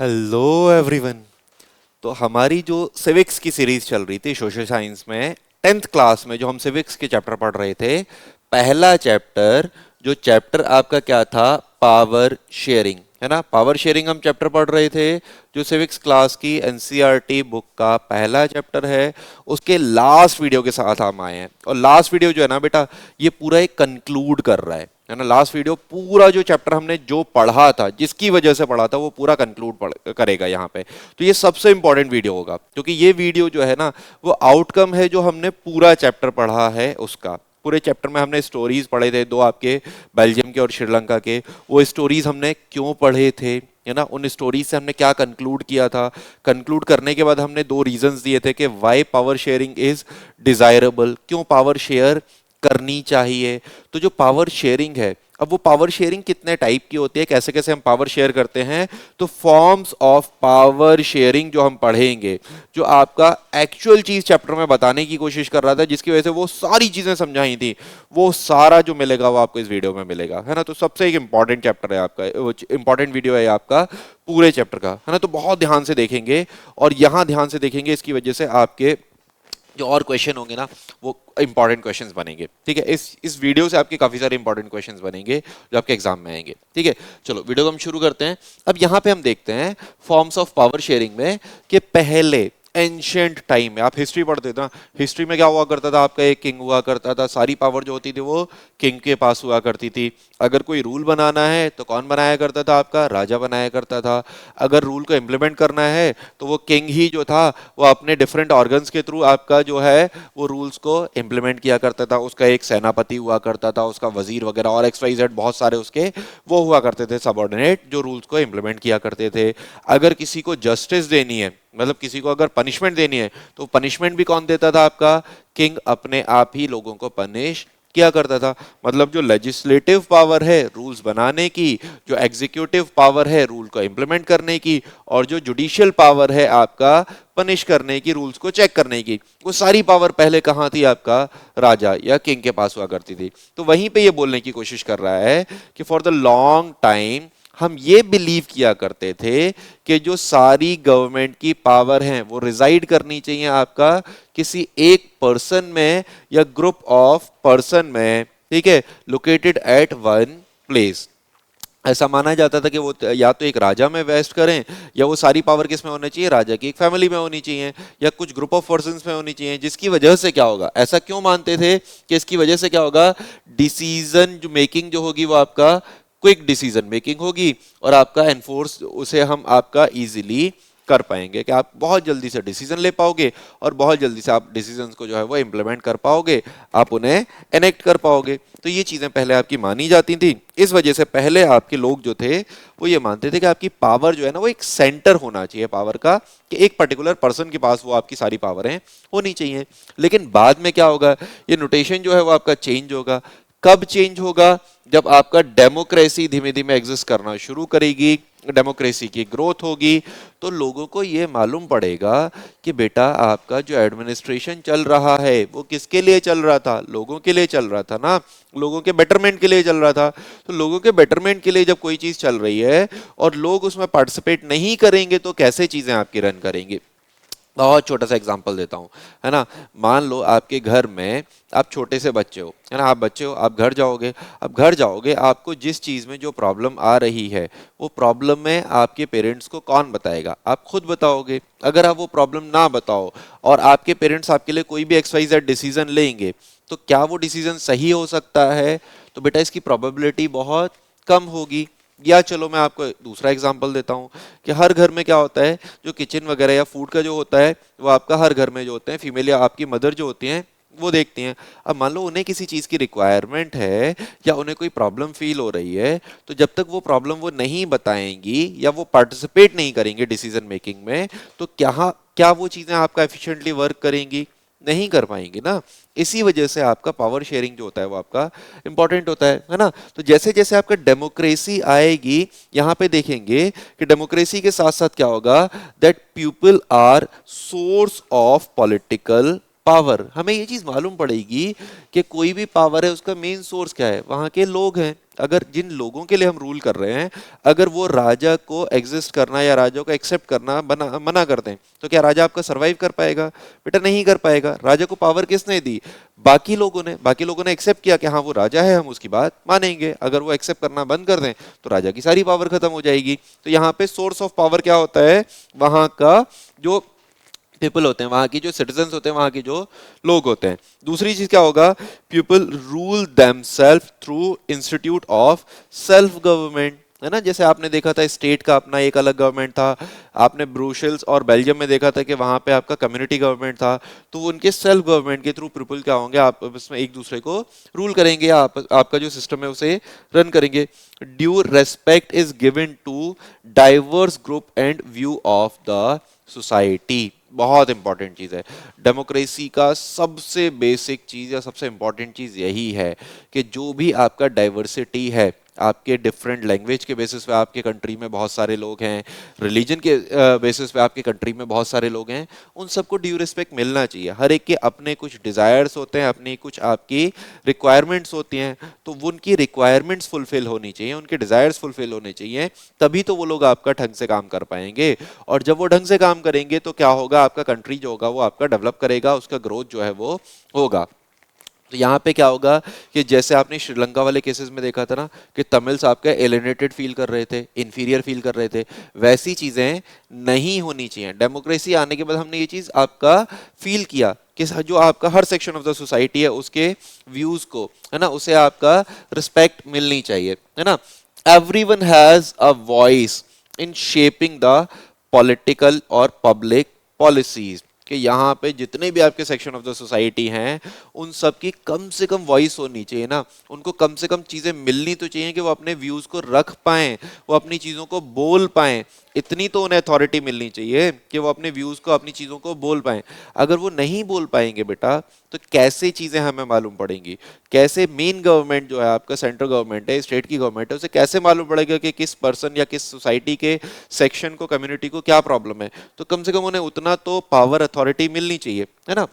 Hello everyone. तो हमारी जो सिविक्स की सीरीज चल रही थी सोशल साइंस में, 10th क्लास में जो हम सिविक्स के चैप्टर पढ़ रहे थे, पहला चैप्टर, जो चैप्टर आपका क्या था, पावर शेयरिंग, है ना। पावर शेयरिंग हम चैप्टर पढ़ रहे थे, जो सिविक्स क्लास की एनसीईआरटी बुक का पहला चैप्टर है। उसके लास्ट वीडियो के साथ हम आए हैं, और लास्ट वीडियो जो है ना बेटा, ये पूरा एक कंक्लूड कर रहा है ना। लास्ट वीडियो पूरा जो चैप्टर हमने जो पढ़ा था, जिसकी वजह से पढ़ा था, वो पूरा कंक्लूड करेगा यहाँ पे। तो ये सबसे इंपॉर्टेंट वीडियो होगा, क्योंकि ये वीडियो जो है ना, वो आउटकम है जो हमने पूरा चैप्टर पढ़ा है उसका। पूरे चैप्टर में हमने स्टोरीज पढ़े थे, दो आपके बेल्जियम के और श्रीलंका के। वो स्टोरीज हमने क्यों पढ़े थे, है ना, उन स्टोरीज से हमने क्या कंक्लूड किया था। कंक्लूड करने के बाद हमने दो रीजंस दिए थे कि why power sharing is desirable, क्यों पावर शेयर करनी चाहिए। तो जो पावर शेयरिंग है, अब वो पावर शेयरिंग कितने टाइप की होती है, कैसे कैसे हम पावर शेयर करते हैं, तो फॉर्म्स ऑफ पावर शेयरिंग जो हम पढ़ेंगे, जो आपका एक्चुअल चीज चैप्टर में बताने की कोशिश कर रहा था, जिसकी वजह से वो सारी चीजें समझाई थी, वो सारा जो मिलेगा वो आपको इस वीडियो में मिलेगा, है ना। तो सबसे एक इंपॉर्टेंट चैप्टर है आपका, इंपॉर्टेंट वीडियो है आपका पूरे चैप्टर का, है ना। तो बहुत ध्यान से देखेंगे, और यहां ध्यान से देखेंगे, इसकी वजह से आपके जो और क्वेश्चन होंगे ना, वो इंपॉर्टेंट क्वेश्चंस बनेंगे। ठीक है, इस वीडियो से आपके काफी सारे इंपॉर्टेंट क्वेश्चंस बनेंगे जो आपके एग्जाम में आएंगे। ठीक है, चलो वीडियो को हम शुरू करते हैं। अब यहाँ पे हम देखते हैं फॉर्म्स ऑफ पावर शेयरिंग में, कि पहले एंशियंट टाइम में, आप हिस्ट्री पढ़ते थे ना, हिस्ट्री में क्या हुआ करता था, आपका एक किंग हुआ करता था, सारी पावर जो होती थी वो किंग के पास हुआ करती थी। अगर कोई रूल बनाना है तो कौन बनाया करता था, आपका राजा बनाया करता था। अगर रूल को इम्प्लीमेंट करना है तो वो किंग ही जो था, वो अपने डिफरेंट ऑर्गन्स के थ्रू आपका जो है वो रूल्स को इम्प्लीमेंट किया करता था। उसका एक सेनापति हुआ करता था, उसका वजीर वगैरह और एक्स वाई जेड बहुत सारे उसके वो हुआ करते थे सबऑर्डिनेट, जो रूल्स को इम्प्लीमेंट किया करते थे। अगर किसी को जस्टिस देनी है, मतलब किसी को अगर पनिशमेंट देनी है, तो पनिशमेंट भी कौन देता था, आपका किंग अपने आप ही लोगों को पनिश किया करता था। मतलब जो लेजिस्लेटिव पावर है रूल्स बनाने की, जो एग्जीक्यूटिव पावर है रूल को इंप्लीमेंट करने की, और जो जुडिशियल पावर है आपका पनिश करने की, रूल्स को चेक करने की, वो सारी पावर पहले कहाँ थी, आपका राजा या किंग के पास हुआ करती थी। तो वहीं पे ये बोलने की कोशिश कर रहा है कि फॉर द लॉन्ग टाइम हम ये बिलीव किया करते थे कि जो सारी गवर्नमेंट की पावर है वो रिजाइड करनी चाहिए आपका किसी एक पर्सन में या ग्रुप ऑफ पर्सन में, ठीक है, लोकेटेड एट वन प्लेस। ऐसा माना जाता था कि वो या तो एक राजा में वेस्ट करें, या वो सारी पावर किस में होनी चाहिए, राजा की एक फैमिली में होनी चाहिए, या कुछ ग्रुप ऑफ पर्संस में होनी चाहिए। जिसकी वजह से क्या होगा, ऐसा क्यों मानते थे कि इसकी वजह से क्या होगा, डिसीजन जो मेकिंग जो होगी वो आपका क्विक डिसीजन मेकिंग होगी, और आपका एनफोर्स उसे हम आपका इजीली कर पाएंगे, कि आप बहुत जल्दी से डिसीजन ले पाओगे, और बहुत जल्दी से आप डिसीजंस को जो है वो इंप्लीमेंट कर पाओगे, आप उन्हें एनेक्ट कर पाओगे। तो ये चीजें पहले आपकी मानी जाती थी। इस वजह से पहले आपके लोग जो थे वो ये मानते थे कि आपकी पावर जो है ना, वो एक सेंटर होना चाहिए पावर का, कि एक पर्टिकुलर पर्सन के पास वो आपकी सारी पावरें होनी चाहिए। लेकिन बाद में क्या होगा, ये नोटेशन जो है वो आपका चेंज होगा। कब चेंज होगा, जब आपका डेमोक्रेसी धीमे धीमे एग्जिस्ट करना शुरू करेगी, डेमोक्रेसी की ग्रोथ होगी, तो लोगों को यह मालूम पड़ेगा कि बेटा आपका जो एडमिनिस्ट्रेशन चल रहा है वो किसके लिए चल रहा था, लोगों के लिए चल रहा था ना, लोगों के बेटरमेंट के लिए चल रहा था। तो लोगों के बेटरमेंट के लिए जब कोई चीज चल रही है और लोग उसमें पार्टिसिपेट नहीं करेंगे, तो कैसे चीजें आपकी रन करेंगी। बहुत छोटा सा एग्जांपल देता हूँ, है ना। मान लो आपके घर में आप छोटे से बच्चे हो, है ना, आप बच्चे हो, आप घर जाओगे। अब घर जाओगे, आपको जिस चीज़ में जो प्रॉब्लम आ रही है, वो प्रॉब्लम में आपके पेरेंट्स को कौन बताएगा, आप खुद बताओगे। अगर आप वो प्रॉब्लम ना बताओ और आपके पेरेंट्स आपके लिए कोई भी एक्स वाई जेड डिसीजन लेंगे, तो क्या वो डिसीजन सही हो सकता है, तो बेटा इसकी प्रोबेबिलिटी बहुत कम होगी। या चलो मैं आपको दूसरा एग्जांपल देता हूँ, कि हर घर में क्या होता है, जो किचन वगैरह या फूड का जो होता है, वो आपका हर घर में जो होते हैं फीमेल या आपकी मदर जो होती हैं वो देखती हैं। अब मान लो उन्हें किसी चीज़ की रिक्वायरमेंट है, या उन्हें कोई प्रॉब्लम फील हो रही है, तो जब तक वो प्रॉब्लम वो नहीं बताएंगी या वो पार्टिसिपेट नहीं करेंगे डिसीजन मेकिंग में, तो क्या क्या वो चीज़ें आपका एफिशिएंटली वर्क करेंगी, नहीं कर पाएंगे ना। इसी वजह से आपका पावर शेयरिंग जो होता है वो आपका इंपॉर्टेंट होता है ना। तो जैसे जैसे आपका डेमोक्रेसी आएगी, यहां पे देखेंगे कि डेमोक्रेसी के साथ साथ क्या होगा, that people are source of political power. हमें ये चीज मालूम पड़ेगी कि कोई भी पावर है उसका मेन सोर्स क्या है, वहां के लोग हैं। अगर जिन लोगों के लिए हम रूल कर रहे हैं, अगर वो राजा को एग्जिस्ट करना या राजा को एक्सेप्ट करना मना कर दें, तो क्या राजा आपका सरवाइव कर पाएगा? बेटा नहीं कर पाएगा। राजा को पावर किसने दी? बाकी लोगों ने एक्सेप्ट किया कि हाँ वो राजा है, हम उसकी बात मानेंगे। अगर वो एक्सेप्ट करना बंद कर दें तो राजा की सारी पावर खत्म हो जाएगी। तो यहाँ पे सोर्स ऑफ पावर क्या होता है? वहां का जो पीपल होते हैं, वहां की जो सिटीजन्स होते हैं, वहां के जो लोग होते हैं। दूसरी चीज क्या होगा? People rule themselves through institute of self government, है ना। जैसे आपने देखा था स्टेट का अपना एक अलग गवर्नमेंट था, आपने ब्रुसेल्स और बेल्जियम में देखा था कि वहां पे आपका कम्युनिटी गवर्नमेंट था। तो वो उनके सेल्फ गवर्नमेंट के थ्रू पीपल क्या होंगे? आप इसमें एक दूसरे को रूल करेंगे, आपका जो सिस्टम है उसे रन करेंगे। Due respect is given to diverse group and view of the society. बहुत इंपॉर्टेंट चीज है। डेमोक्रेसी का सबसे बेसिक चीज या सबसे इंपॉर्टेंट चीज यही है कि जो भी आपका डाइवर्सिटी है, आपके डिफरेंट लैंग्वेज के बेसिस पे आपके कंट्री में बहुत सारे लोग हैं, रिलीजन के बेसिस पे आपके कंट्री में बहुत सारे लोग हैं, उन सबको ड्यू रिस्पेक्ट मिलना चाहिए। हर एक के अपने कुछ डिजायर्स होते हैं, अपनी कुछ आपकी रिक्वायरमेंट्स होती हैं, तो वो उनकी रिक्वायरमेंट्स फुलफिल होनी चाहिए, उनके डिजायर्स फुलफिल होने चाहिए, तभी तो वो लोग आपका ढंग से काम कर पाएंगे। और जब वो ढंग से काम करेंगे तो क्या होगा? आपका कंट्री जो होगा वो आपका डेवलप करेगा, उसका ग्रोथ जो है वो होगा। तो यहाँ पे क्या होगा कि जैसे आपने श्रीलंका वाले केसेस में देखा था ना कि तमिल्स आपका एलिनेटेड फील कर रहे थे, इंफीरियर फील कर रहे थे, वैसी चीजें नहीं होनी चाहिए। डेमोक्रेसी आने के बाद हमने ये चीज आपका फील किया कि जो आपका हर सेक्शन ऑफ द सोसाइटी है उसके व्यूज को, है ना, उसे आपका रिस्पेक्ट मिलनी चाहिए, है ना। Everyone has a voice in shaping the political और पब्लिक पॉलिसीज, कि यहाँ पे जितने भी आपके सेक्शन ऑफ द सोसाइटी हैं उन सब की कम से कम वॉइस होनी चाहिए ना, उनको कम से कम चीजें मिलनी तो चाहिए कि वो अपने व्यूज को रख पाएं, वो अपनी चीजों को बोल पाएं। इतनी तो उन्हें अथॉरिटी मिलनी चाहिए कि वो अपने व्यूज को, अपनी चीजों को बोल पाएं। अगर वो नहीं बोल पाएंगे बेटा, तो कैसे चीजें हमें मालूम पड़ेंगी? कैसे मेन गवर्नमेंट जो है आपका, सेंट्रल गवर्नमेंट है, स्टेट की गवर्नमेंट है, उसे कैसे मालूम पड़ेगा कि किस पर्सन या किस सोसाइटी के सेक्शन को, कम्युनिटी को क्या प्रॉब्लम है? तो कम से कम उन्हें उतना तो पावर, अथॉरिटी मिलनी चाहिए, है ना।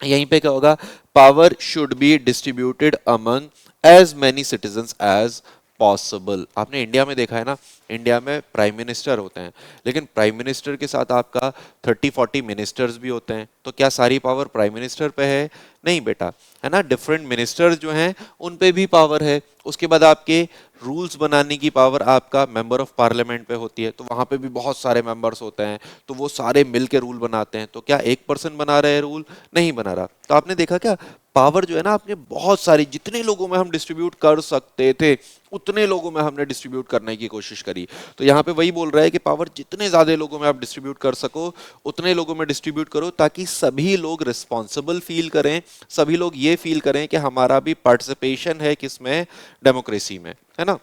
यहीं पे क्या होगा? Power should be distributed among as many citizens as possible. आपने इंडिया में देखा है ना, इंडिया में प्राइम मिनिस्टर होते हैं, लेकिन प्राइम मिनिस्टर के साथ आपका 30-40 मिनिस्टर्स भी होते हैं। तो क्या सारी पावर प्राइम मिनिस्टर पे है? नहीं बेटा, है ना। डिफरेंट मिनिस्टर्स जो हैं उन पे भी पावर है। उसके बाद आपके रूल्स बनाने की पावर आपका मेंबर ऑफ पार्लियामेंट पे होती है, तो वहां पे भी बहुत सारे मेंबर्स होते हैं, तो वो सारे मिल के रूल बनाते हैं। तो क्या एक पर्सन बना रहे हैं रूल? नहीं बना रहा। तो आपने देखा क्या, पावर जो है ना, आपने बहुत सारी, जितने लोगों में हम डिस्ट्रीब्यूट कर सकते थे उतने लोगों में हमने डिस्ट्रीब्यूट करने की कोशिश करी। तो यहाँ पे वही बोल रहा है कि पावर जितने ज्यादा लोगों में आप डिस्ट्रीब्यूट कर सको उतने लोगों में डिस्ट्रीब्यूट करो, ताकि सभी लोग रिस्पॉन्सिबल फील करें, सभी लोग ये फील करें कि हमारा भी पार्टिसिपेशन है किसमें? डेमोक्रेसी में, है ना।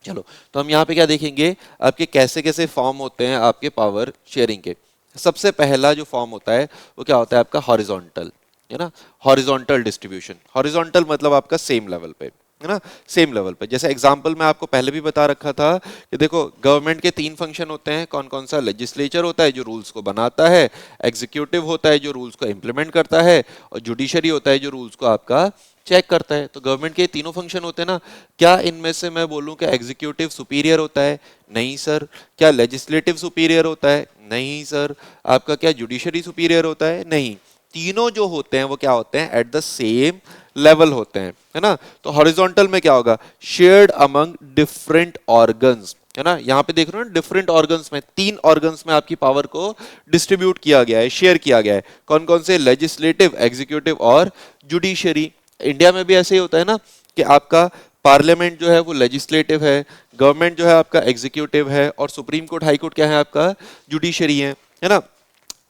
चलो, तो हम यहाँ पे क्या देखेंगे, आपके कैसे कैसे फॉर्म होते हैं आपके पावर शेयरिंग के। सबसे पहला जो फॉर्म होता है वो क्या होता है? आपका हॉरिजॉन्टल, है ना। हॉरिजॉन्टल डिस्ट्रीब्यूशन, हॉरिजॉन्टल मतलब आपका सेम लेवल पे, है ना, सेम लेवल पे। जैसे एग्जांपल मैं आपको पहले भी बता रखा था कि देखो, गवर्नमेंट के 3 फंक्शन होते हैं। कौन कौन सा? लेजिस्लेचर होता है जो रूल्स को बनाता है, एग्जीक्यूटिव होता है जो रूल्स को इंप्लीमेंट करता है, और जुडिशरी होता है जो रूल्स को आपका चेक करता है। तो गवर्नमेंट के तीनों फंक्शन होते हैं ना। क्या इनमें से मैं बोलूं कि एग्जीक्यूटिव सुपीरियर होता है? नहीं सर। क्या लेजिस्लेटिव सुपीरियर होता है? नहीं सर। आपका क्या जुडिशरी सुपीरियर होता है? नहीं। तीनों जो होते हैं वो क्या होते हैं? एट द सेम लेवल होते हैं, है ना। तो हॉरिजॉन्टल में क्या होगा? शेयर्ड अमंग डिफरेंट ऑर्गन्स, है ना। यहां पे देख रहे हो ना, डिफरेंट ऑर्गन्स में, 3 ऑर्गन्स में आपकी पावर को डिस्ट्रीब्यूट किया गया है, शेयर किया गया है। कौन कौन से? लेजिस्लेटिव, एग्जीक्यूटिव और जुडिशरी। इंडिया में भी ऐसे ही होता है ना कि आपका पार्लियामेंट जो है वो लेजिस्लेटिव है, गवर्नमेंट जो है आपका एग्जीक्यूटिव है, और सुप्रीम कोर्ट, हाई कोर्ट क्या है आपका? जुडिशरी है ना।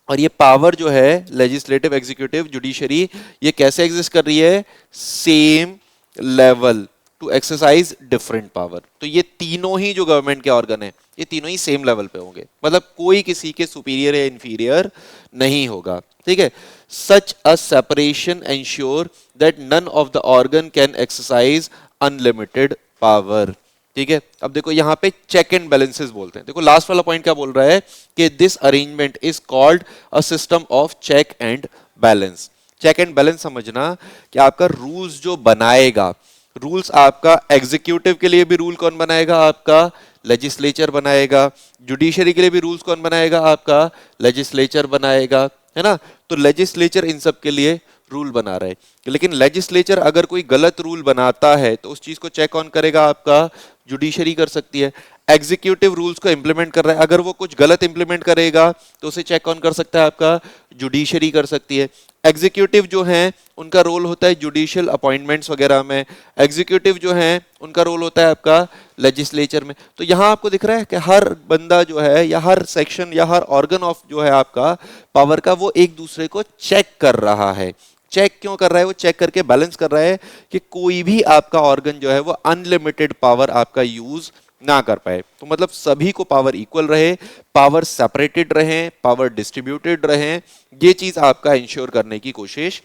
और ये पावर जो है, लेजिस्लेटिव, एग्जीक्यूटिव, जुडिशरी, ये कैसे एग्जिस्ट कर रही है? Same level to exercise different power. तो ये तीनों ही जो गवर्नमेंट के ऑर्गन है, ये तीनों ही सेम लेवल पे होंगे, मतलब कोई किसी के सुपीरियर या इंफीरियर नहीं होगा, ठीक है। Such a separation ensure that none of the organ can exercise unlimited power, ठीक है। अब देखो यहाँ पे चेक एंड बैलेंसेस बोलते हैं। देखो लास्ट वाला पॉइंट क्या बोल रहा है कि this arrangement is called a system of check and balance. Check and balance समझना कि आपका रूल्स जो बनाएगा रूल्स आपका एग्जीक्यूटिव के लिए भी रूल कौन बनाएगा? आपका लेजिस्लेचर बनाएगा। जुडिशरी के लिए भी रूल्स कौन बनाएगा? आपका लेजिस्लेचर बनाएगा, है ना? तो लेजिस्लेचर इन सब के लिए रूल बना रहे हैं। लेकिन लेजिस्लेचर अगर कोई गलत रूल बनाता है तो उस चीज को चेक कौन करेगा? आपका जुडिशरी कर सकती है। एग्जीक्यूटिव रूल्स को इंप्लीमेंट कर रहा है, अगर वो कुछ गलत इंप्लीमेंट करेगा तो उसे चेक कौन कर सकता है? आपका जुडिशरी कर सकती है। एग्जीक्यूटिव जो है उनका रोल होता है जुडिशियल अपॉइंटमेंट्स वगैरह में, एग्जीक्यूटिव जो है उनका रोल होता है आपका लेजिस्लेचर में। तो यहां आपको दिख रहा है कि हर बंदा जो है या हर सेक्शन या हर ऑर्गन ऑफ जो है आपका पावर का, वो एक दूसरे को चेक कर रहा है। चेक क्यों कर रहा है? वो चेक करके बैलेंस कर रहा है कि कोई भी आपका ऑर्गन जो है वो अनलिमिटेड पावर आपका यूज ना कर पाए। तो मतलब सभी को पावर इक्वल रहे, पावर सेपरेटेड रहे, पावर डिस्ट्रीब्यूटेड रहे, ये चीज आपका इंश्योर करने की कोशिश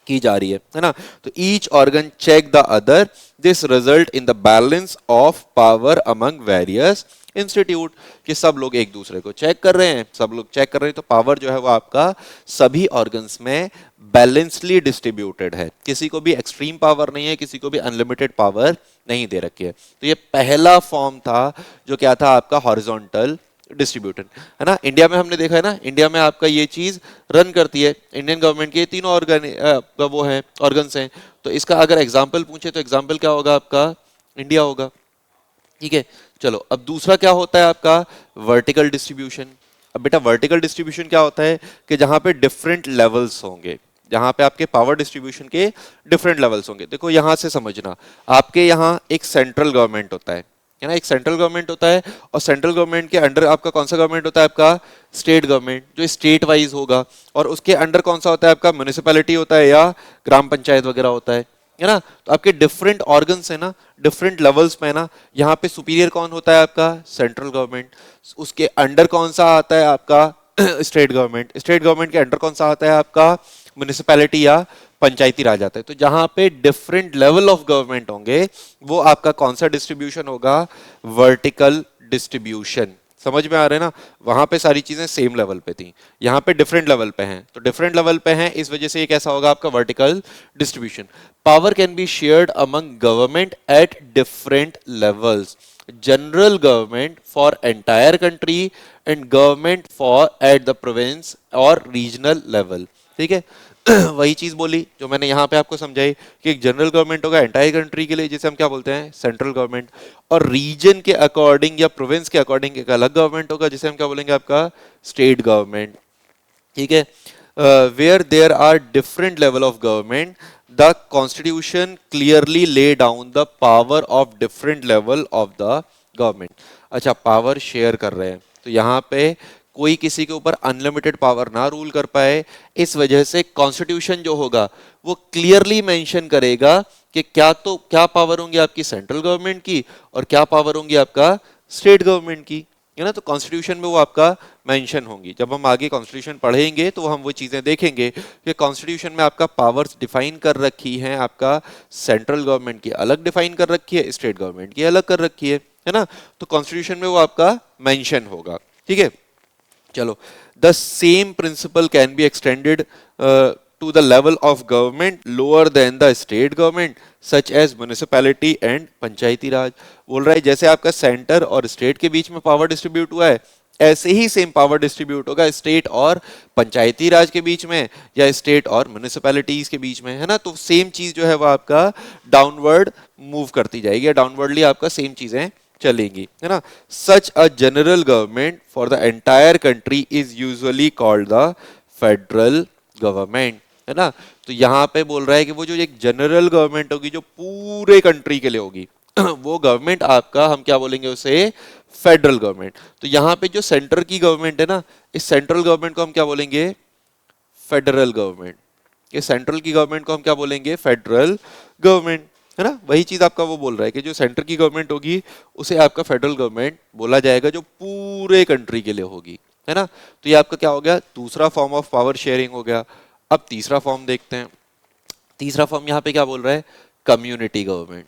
की जा रही है ना? तो each organ check the other, this result in the balance of power among various institute, कि सब लोग एक दूसरे को चेक कर रहे हैं, सब लोग चेक कर रहे हैं, तो पावर जो है वो आपका सभी ऑर्गन्स में बैलेंसली डिस्ट्रीब्यूटेड है। किसी को भी एक्सट्रीम पावर नहीं है, किसी को भी अनलिमिटेड पावर नहीं दे रखी है। तो ये पहला फॉर्म था जो क्या था? आपका हॉरिजॉन्टल डिस्ट्रीब्यूटेड, है ना? इंडिया में हमने देखा है ना, इंडिया में आपका ये चीज रन करती है इंडियन गवर्नमेंट के तीनों ऑर्गन, वो है ऑर्गन्स हैं। तो इसका अगर एग्जाम्पल पूछे तो एग्जाम्पल क्या होगा? आपका इंडिया होगा। ठीक है, चलो अब दूसरा क्या होता है आपका? Vertical distribution. अब बेटा वर्टिकल डिस्ट्रीब्यूशन क्या होता है? कि जहां पे डिफरेंट लेवल्स होंगे, जहां पे आपके पावर डिस्ट्रीब्यूशन के डिफरेंट लेवल्स होंगे। देखो यहां से समझना, आपके यहाँ एक सेंट्रल गवर्नमेंट होता है ना? एक सेंट्रल गवर्नमेंट होता है, और सेंट्रल गवर्नमेंट के अंडर आपका कौन सा गवर्नमेंट होता है? आपका स्टेट गवर्नमेंट, जो स्टेट वाइज होगा। और उसके अंडर कौन सा होता है? आपका म्युनिसिपैलिटी होता है या ग्राम पंचायत वगैरह होता है ना? तो आपके डिफरेंट ऑर्गन्स है ना, डिफरेंट लेवल्स पे है ना। यहाँ पे सुपीरियर कौन होता है? आपका सेंट्रल गवर्नमेंट। उसके अंडर कौन सा आता है? आपका स्टेट गवर्नमेंट। स्टेट गवर्नमेंट के अंडर कौन सा आता है? आपका म्युनिसिपैलिटी या पंचायती राज आता है। तो जहां पे डिफरेंट लेवल ऑफ गवर्नमेंट होंगे, वो आपका कौन सा डिस्ट्रीब्यूशन होगा? Vertical distribution. समझ में आ रहा है ना? वहां पे सारी चीजें सेम लेवल पे थी, यहाँ पे डिफरेंट लेवल पे हैं। तो डिफरेंट लेवल पे हैं, इस वजह से ये कैसा होगा? आपका vertical distribution. Power can be shared among government at different levels, general government for entire country and government for at the province और रीजनल लेवल। ठीक है, वही चीज बोली जो मैंने यहाँ पे आपको समझाई कि एक जनरल गवर्नमेंट होगा एंटायर कंट्री के लिए, जिसे हम क्या बोलते हैं? Central government. और रीजन के अकॉर्डिंग या प्रोविंस के अकॉर्डिंग एक अलग गवर्नमेंट होगा, जिसे हम क्या बोलेंगे? आपका स्टेट गवर्नमेंट। ठीक है, where there are different level of government, the constitution clearly lay down the power of different level of the government. अच्छा, पावर शेयर कर रहे हैं, तो यहाँ पे कोई किसी के ऊपर अनलिमिटेड पावर ना रूल कर पाए, इस वजह से कॉन्स्टिट्यूशन जो होगा वो क्लियरली मेंशन करेगा कि क्या पावर होंगी आपकी सेंट्रल गवर्नमेंट की और क्या पावर होंगी आपका स्टेट गवर्नमेंट की, है ना? तो कॉन्स्टिट्यूशन में वो आपका मेंशन होंगी। जब हम आगे कॉन्स्टिट्यूशन पढ़ेंगे तो हम वो चीजें देखेंगे कि कॉन्स्टिट्यूशन में आपका पावर्स डिफाइन कर रखी हैं, आपका सेंट्रल गवर्नमेंट की अलग डिफाइन कर रखी है, स्टेट गवर्नमेंट की अलग कर रखी है ना? तो कॉन्स्टिट्यूशन में वो आपका मेंशन होगा। ठीक है, चलो, the same principle can be extended to the level of government lower than the state government such as municipality and पंचायती राज। बोल रहा है जैसे आपका सेंटर और स्टेट के बीच में पावर डिस्ट्रीब्यूट हुआ है, ऐसे ही सेम पावर डिस्ट्रीब्यूट होगा स्टेट और पंचायती राज के बीच में या स्टेट और म्युनिसिपैलिटीज के बीच में, है ना? तो सेम चीज जो है वो आपका डाउनवर्ड मूव करती जाएगी, डाउनवर्डली आपका सेम चीजें चलेंगी, है ना? Such a general government for the entire country is usually called the federal government, है ना? तो यहाँ पे बोल रहा है कि वो जो एक जनरल गवर्नमेंट होगी जो पूरे कंट्री के लिए होगी वो गवर्नमेंट आपका हम क्या बोलेंगे? उसे फेडरल गवर्नमेंट। तो यहाँ पे जो सेंटर की गवर्नमेंट है ना, इस सेंट्रल गवर्नमेंट को हम क्या बोलेंगे? Federal government. ये सेंट्रल की गवर्नमेंट को हम क्या बोलेंगे? फेडरल गवर्नमेंट, है ना? वही चीज आपका वो बोल रहा है कि जो सेंटर की गवर्नमेंट होगी उसे आपका फेडरल गवर्नमेंट बोला जाएगा, जो पूरे कंट्री के लिए होगी, है ना? तो ये आपका क्या हो गया? दूसरा फॉर्म ऑफ पावर शेयरिंग हो गया। अब तीसरा फॉर्म देखते हैं। तीसरा फॉर्म यहाँ पे क्या बोल रहा है? कम्युनिटी गवर्नमेंट,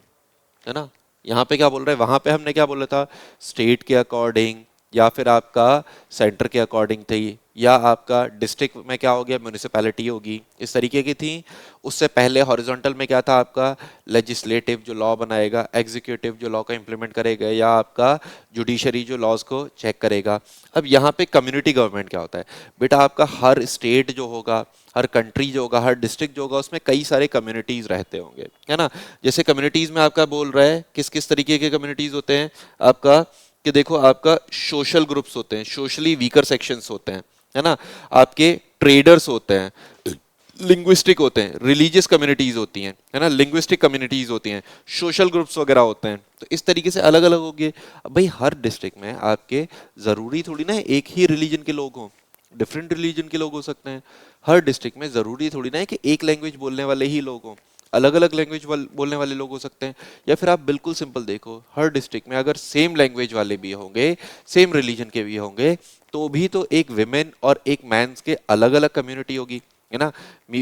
है ना? यहाँ पे क्या बोल रहा है? वहां पे हमने क्या बोला था? स्टेट के अकॉर्डिंग या फिर आपका सेंटर के अकॉर्डिंग थी, या आपका डिस्ट्रिक्ट में क्या हो गया म्यूनिसिपैलिटी होगी, इस तरीके की थी। उससे पहले हॉरिजॉन्टल में क्या था आपका लेजिस्लेटिव जो लॉ बनाएगा, एग्जीक्यूटिव जो लॉ को इम्प्लीमेंट करेगा, या आपका जुडिशरी जो लॉज को चेक करेगा। अब यहाँ पे कम्युनिटी गवर्नमेंट क्या होता है बेटा, आपका हर स्टेट जो होगा, हर कंट्री जो होगा, हर डिस्ट्रिक्ट जो होगा, उसमें कई सारे कम्युनिटीज रहते होंगे, है ना। जैसे कम्युनिटीज में आपका बोल रहा है किस किस तरीके के कम्युनिटीज होते हैं आपका, कि देखो आपका सोशल ग्रुप्स होते हैं, सोशली वीकर सेक्शंस होते हैं, है ना, आपके ट्रेडर्स होते हैं, लिंग्विस्टिक होते हैं, रिलीजियस कम्युनिटीज होती हैं, है ना, लिंग्विस्टिक कम्युनिटीज होती हैं, सोशल ग्रुप्स वगैरह होते हैं। तो इस तरीके से अलग अलग होंगे। अब भाई हर डिस्ट्रिक्ट में आपके जरूरी थोड़ी ना एक ही रिलीजन के लोग हों, डिफरेंट रिलीजन के लोग हो सकते हैं। हर डिस्ट्रिक्ट में जरूरी थोड़ी ना है कि एक लैंग्वेज बोलने वाले ही लोग हों, अलग अलग लैंग्वेज बोलने वाले लोग हो सकते हैं। या फिर आप बिल्कुल सिंपल देखो, हर डिस्ट्रिक्ट में अगर सेम लैंग्वेज वाले भी होंगे, सेम रिलीजन के भी होंगे, तो भी तो एक विमेन और एक मैंस के अलग अलग कम्युनिटी होगी, है ना।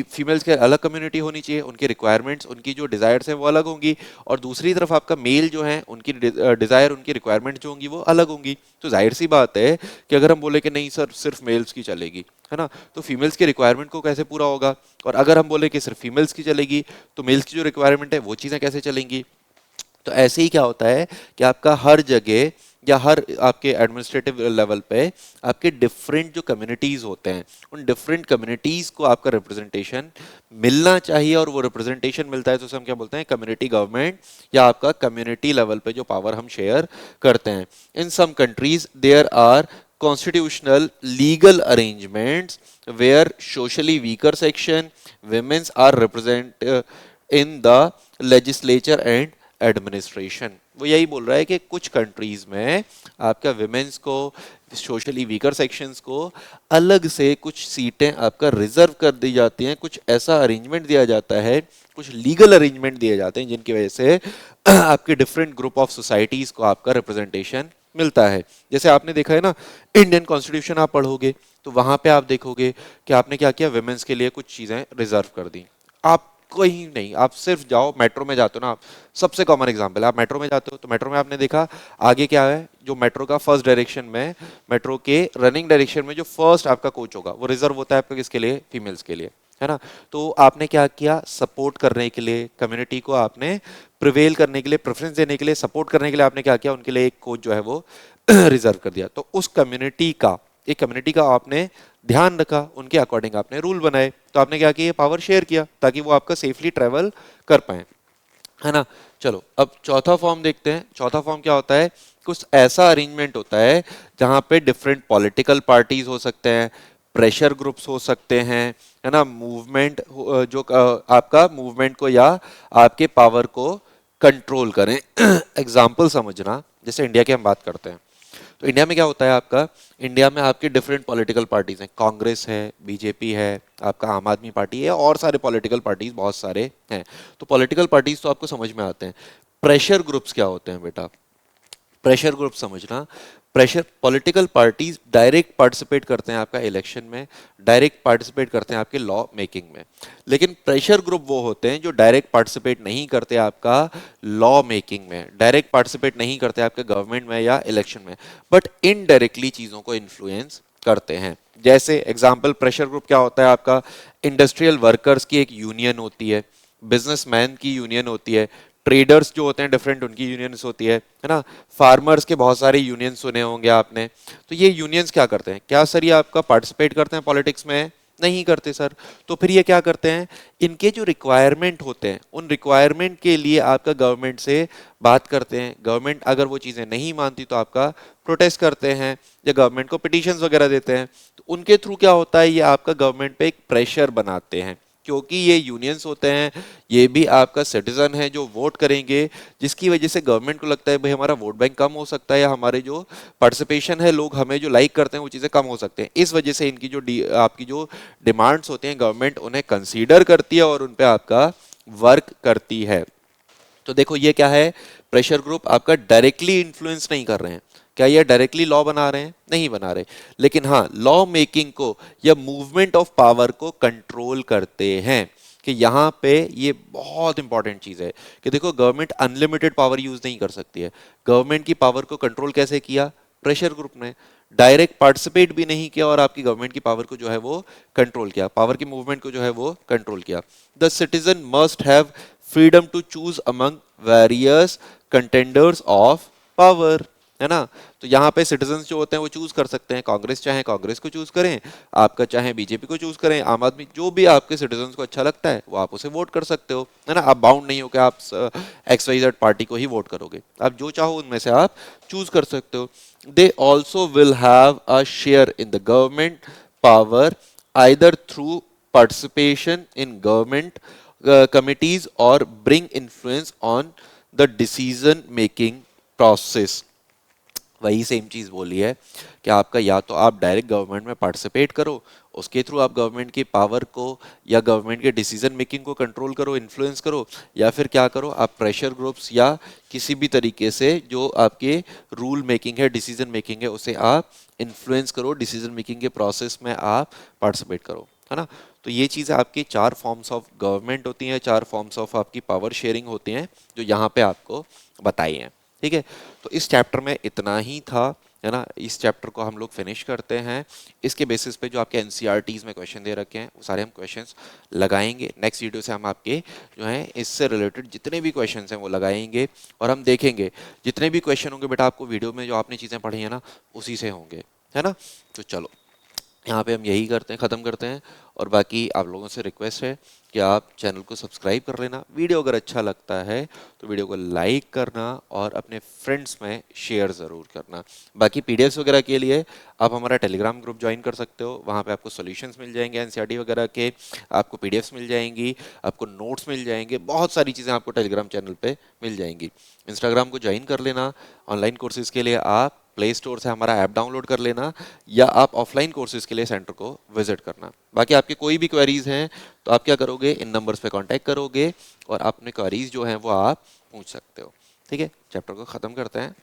फीमेल्स के अलग कम्युनिटी होनी चाहिए, उनके रिक्वायरमेंट्स, उनकी जो डिजायर्स हैं वो अलग होंगी, और दूसरी तरफ आपका मेल जो है उनकी डिजायर, उनकी रिक्वायरमेंट जो होंगी वो अलग होंगी। तो जाहिर सी बात है कि अगर हम बोले कि नहीं सर सिर्फ मेल्स की चलेगी, है ना, तो फीमेल्स के रिक्वायरमेंट को कैसे पूरा होगा, और अगर हम बोले कि सिर्फ फीमेल्स की चलेगी तो मेल्स की जो रिक्वायरमेंट है वो चीजें कैसे चलेंगी। तो ऐसे ही क्या होता है कि आपका हर जगह या हर आपके एडमिनिस्ट्रेटिव लेवल पे आपके डिफरेंट जो कम्युनिटीज होते हैं, उन डिफरेंट कम्युनिटीज को आपका रिप्रेजेंटेशन मिलना चाहिए, और वो रिप्रेजेंटेशन मिलता है तो उसे हम क्या बोलते हैं, कम्युनिटी गवर्नमेंट, या आपका कम्युनिटी लेवल पे जो पावर हम शेयर करते हैं। In some countries there are constitutional legal arrangements where socially weaker section women's are represented in the legislature and administration. वो यही बोल रहा है कि कुछ कंट्रीज में आपका विमेंस को, सोशली वीकर सेक्शंस को अलग से कुछ सीटें आपका रिजर्व कर दी जाती हैं, कुछ ऐसा अरेंजमेंट दिया जाता है, कुछ लीगल अरेंजमेंट दिए जाते हैं जिनकी वजह से आपके डिफरेंट ग्रुप ऑफ सोसाइटीज को आपका रिप्रेजेंटेशन मिलता है। जैसे आपने देखा है ना, इंडियन कॉन्स्टिट्यूशन आप पढ़ोगे तो वहां पे आप देखोगे कि आपने क्या किया, विमेंस के लिए कुछ चीजें रिजर्व कर दी। आप कहीं नहीं, आप सिर्फ जाओ, मेट्रो में जाते हो ना आप, सबसे कॉमन एग्जांपल है, आप मेट्रो में जाते हो तो मेट्रो में आपने देखा आगे क्या है, जो मेट्रो का फर्स्ट डायरेक्शन में, मेट्रो के रनिंग डायरेक्शन में जो फर्स्ट आपका कोच होगा वो रिजर्व होता है आपका किसके लिए, फीमेल्स के लिए, है ना। तो आपने क्या किया, सपोर्ट करने के लिए कम्युनिटी को, आपने प्रिवेल करने के लिए, प्रेफरेंस देने के लिए, सपोर्ट करने के लिए आपने क्या किया, उनके लिए एक कोच जो है वो रिजर्व कर दिया। तो उस कम्युनिटी का, एक कम्युनिटी का आपने ध्यान रखा, उनके अकॉर्डिंग आपने रूल बनाए, तो आपने क्या किया, पावर शेयर किया ताकि वो आपका सेफली ट्रेवल कर पाए, है ना। चलो अब चौथा फॉर्म देखते हैं। चौथा फॉर्म क्या होता है, कुछ ऐसा अरेंजमेंट होता है जहां पे डिफरेंट पॉलिटिकल पार्टीज हो सकते हैं, प्रेशर ग्रुप्स हो सकते हैं, है ना, मूवमेंट जो आपका मूवमेंट को या आपके पावर को कंट्रोल करें। एग्जाम्पल समझना, जैसे इंडिया की हम बात करते हैं तो इंडिया में क्या होता है आपका, इंडिया में आपके डिफरेंट पॉलिटिकल पार्टीज हैं, कांग्रेस है, बीजेपी है, आपका आम आदमी पार्टी है, और सारे पॉलिटिकल पार्टीज बहुत सारे हैं। तो पॉलिटिकल पार्टीज तो आपको समझ में आते हैं। प्रेशर ग्रुप्स क्या होते हैं बेटा, प्रेशर ग्रुप समझना। Pressure, political parties direct participate करते हैं आपका इलेक्शन में, डायरेक्ट पार्टिसिपेट करते हैं आपके लॉ मेकिंग में, लेकिन प्रेशर ग्रुप वो होते हैं जो डायरेक्ट पार्टिसिपेट नहीं करते आपका लॉ मेकिंग में, डायरेक्ट पार्टिसिपेट नहीं करते आपके गवर्नमेंट में या इलेक्शन में, बट इनडायरेक्टली चीजों को इन्फ्लुएंस करते हैं। जैसे एग्जाम्पल, प्रेशर ग्रुप क्या होता है आपका, इंडस्ट्रियल वर्कर्स की एक यूनियन होती है, बिजनेसमैन की यूनियन होती है, ट्रेडर्स जो होते हैं डिफरेंट उनकी यूनियंस होती है ना, फार्मर्स के बहुत सारे यूनियंस सुने होंगे आपने। तो ये यूनियंस क्या करते हैं, क्या सर ये आपका पार्टिसिपेट करते हैं पॉलिटिक्स में, नहीं करते सर। तो फिर ये क्या करते हैं, इनके जो रिक्वायरमेंट होते हैं उन रिक्वायरमेंट के लिए आपका गवर्नमेंट से बात करते हैं, गवर्नमेंट अगर वो चीजें नहीं मानती तो आपका प्रोटेस्ट करते हैं या गवर्नमेंट को पिटीशंस वगैरह देते हैं। तो उनके थ्रू क्या होता है, ये आपका गवर्नमेंट पे एक प्रेशर बनाते हैं, क्योंकि ये यूनियंस होते हैं, ये भी आपका सिटीजन है जो वोट करेंगे, जिसकी वजह से गवर्नमेंट को लगता है भाई हमारा वोट बैंक कम हो सकता है, या हमारे जो पार्टिसिपेशन है, लोग हमें जो लाइक करते हैं वो चीज़ें कम हो सकते हैं। इस वजह से इनकी जो आपकी जो डिमांड्स होती हैं गवर्नमेंट उन्हें कंसीडर करती है और उन पर आपका वर्क करती है। तो देखो ये क्या है, प्रेशर ग्रुप आपका डायरेक्टली इन्फ्लुएंस नहीं कर रहे हैं, क्या ये डायरेक्टली लॉ बना रहे हैं, नहीं बना रहे, लेकिन हाँ लॉ मेकिंग को या मूवमेंट ऑफ पावर को कंट्रोल करते हैं। कि यहाँ पे ये बहुत इंपॉर्टेंट चीज है कि देखो गवर्नमेंट अनलिमिटेड पावर यूज नहीं कर सकती है, गवर्नमेंट की पावर को कंट्रोल कैसे किया, प्रेशर ग्रुप ने डायरेक्ट पार्टिसिपेट भी नहीं किया और आपकी गवर्नमेंट की पावर को जो है वो कंट्रोल किया, पावर की मूवमेंट को जो है वो कंट्रोल किया। The citizen must have freedom to choose among various contenders of power, है ना। तो यहाँ पे सिटीजन्स जो होते हैं वो चूज कर सकते हैं, कांग्रेस चाहे कांग्रेस को चूज करें, आपका चाहे बीजेपी को चूज करें, आम आदमी, जो भी आपके सिटीजन्स को अच्छा लगता है वो आप उसे वोट कर सकते हो, है ना। आप बाउंड नहीं हो कि आप XYZ पार्टी को ही वोट करोगे, आप जो चाहो उनमें से आप चूज कर सकते हो। They also will have a share in the government power either through participation in government committees or bring influence on the decision making process। वही सेम चीज बोली है कि आपका या तो आप डायरेक्ट गवर्नमेंट में पार्टिसिपेट करो, उसके थ्रू आप गवर्नमेंट की पावर को या गवर्नमेंट के डिसीजन मेकिंग को कंट्रोल करो, इन्फ्लुएंस करो, या फिर क्या करो, आप प्रेशर ग्रुप्स या किसी भी तरीके से जो आपके रूल मेकिंग है, डिसीजन मेकिंग है, उसे आप इन्फ्लुएंस करो, डिसीजन मेकिंग के प्रोसेस में आप पार्टिसिपेट करो, है ना। तो ये चीज़ें आपकी चार फॉर्म्स ऑफ गवर्नमेंट होती हैं, चार फॉर्म्स ऑफ आपकी पावर शेयरिंग होती हैं जो यहाँ पे आपको बताई हैं, ठीक है। तो इस चैप्टर में इतना ही था, है ना। इस चैप्टर को हम लोग फिनिश करते हैं। इसके बेसिस पे जो आपके एनसीईआरटीज में क्वेश्चन दे रखे हैं वो सारे हम क्वेश्चंस लगाएंगे। नेक्स्ट वीडियो से हम आपके जो हैं इससे रिलेटेड जितने भी क्वेश्चंस हैं वो लगाएंगे और हम देखेंगे जितने भी क्वेश्चन होंगे बेटा आपको वीडियो में जो आपने चीज़ें पढ़ी हैं ना उसी से होंगे, है ना। तो चलो यहाँ पे हम यही करते हैं, ख़त्म करते हैं। और बाकी आप लोगों से रिक्वेस्ट है कि आप चैनल को सब्सक्राइब कर लेना, वीडियो अगर अच्छा लगता है तो वीडियो को लाइक करना और अपने फ्रेंड्स में शेयर ज़रूर करना। बाकी पीडीएफ्स वगैरह के लिए आप हमारा टेलीग्राम ग्रुप ज्वाइन कर सकते हो, वहाँ पे आपको सॉल्यूशंस मिल जाएंगे एनसीईआरटी वगैरह के, आपको पीडीएफ्स मिल जाएंगी, आपको नोट्स मिल जाएंगे, बहुत सारी चीज़ें आपको टेलीग्राम चैनल पे मिल जाएंगी। इंस्टाग्राम को ज्वाइन कर लेना। ऑनलाइन कोर्सेज़ के लिए आप प्ले स्टोर से हमारा ऐप डाउनलोड कर लेना या आप ऑफलाइन कोर्सेज के लिए सेंटर को विजिट करना। बाकी आपकी कोई भी क्वेरीज हैं तो आप क्या करोगे, इन नंबर्स पे कांटेक्ट करोगे और अपने क्वेरीज जो हैं वो आप पूछ सकते हो, ठीक है। चैप्टर को ख़त्म करते हैं।